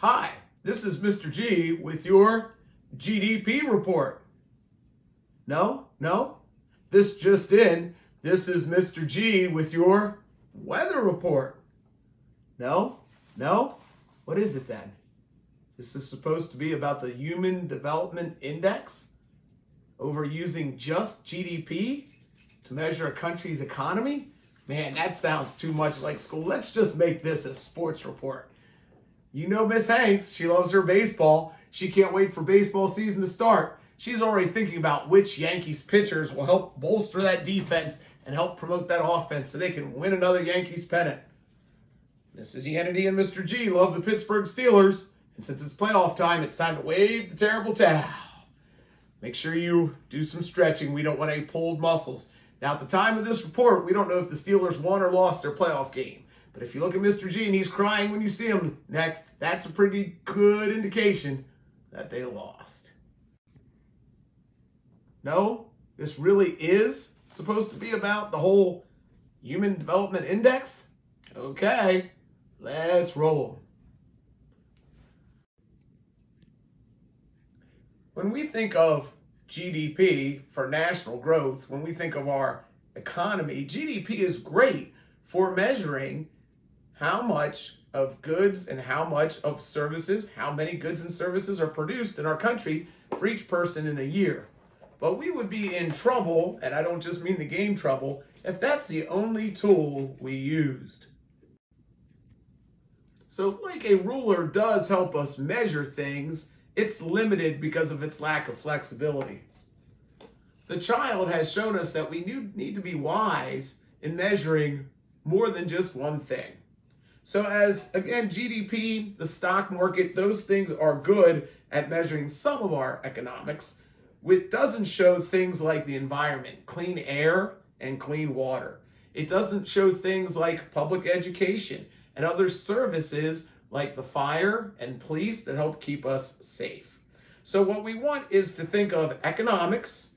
Hi, this is Mr. G with your GDP report. No, this just in. This is Mr. G with your weather report. No, what is it then? This is supposed to be about the Human Development Index? Over using just GDP to measure a country's economy? Man, that sounds too much like school. Let's just make this a sports report. You know Miss Hanks, she loves her baseball. She can't wait for baseball season to start. She's already thinking about which Yankees pitchers will help bolster that defense and help promote that offense so they can win another Yankees pennant. Mrs. Hannity and Mr. G love the Pittsburgh Steelers, and since it's playoff time, it's time to wave the terrible towel. Make sure you do some stretching. We don't want any pulled muscles. Now, at the time of this report, we don't know if the Steelers won or lost their playoff game. But if you look at Mr. G and he's crying when you see him next, that's a pretty good indication that they lost. No, this really is supposed to be about the whole Human Development Index? Okay, let's roll. When we think of GDP for national growth, when we think of our economy, GDP is great for measuring how much of goods and how much of services, how many goods and services are produced in our country for each person in a year. But we would be in trouble, and I don't just mean the game trouble, if that's the only tool we used. So like a ruler does help us measure things, it's limited because of its lack of flexibility. The child has shown us that we need to be wise in measuring more than just one thing. So as, again, GDP, the stock market, those things are good at measuring some of our economics. It doesn't show things like the environment, clean air and clean water. It doesn't show things like public education and other services like the fire and police that help keep us safe. So what we want is to think of economics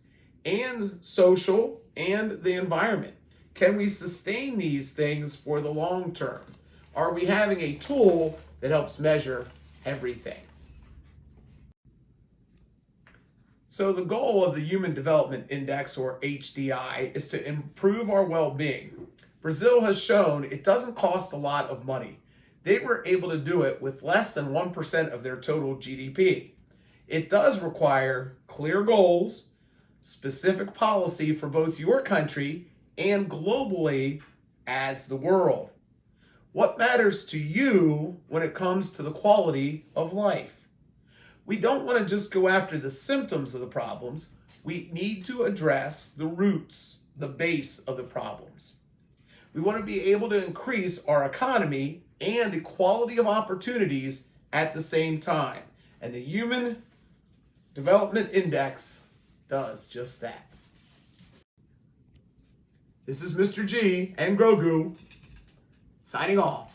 and social and the environment. Can we sustain these things for the long term? Are we having a tool that helps measure everything? So the goal of the Human Development Index, or HDI, is to improve our well-being. Brazil has shown it doesn't cost a lot of money. They were able to do it with less than 1% of their total GDP. It does require clear goals, specific policy for both your country and globally as the world. What matters to you when it comes to the quality of life? We don't want to just go after the symptoms of the problems. We need to address the roots, the base of the problems. We want to be able to increase our economy and equality of opportunities at the same time. And the Human Development Index does just that. This is Mr. G and Grogu signing off.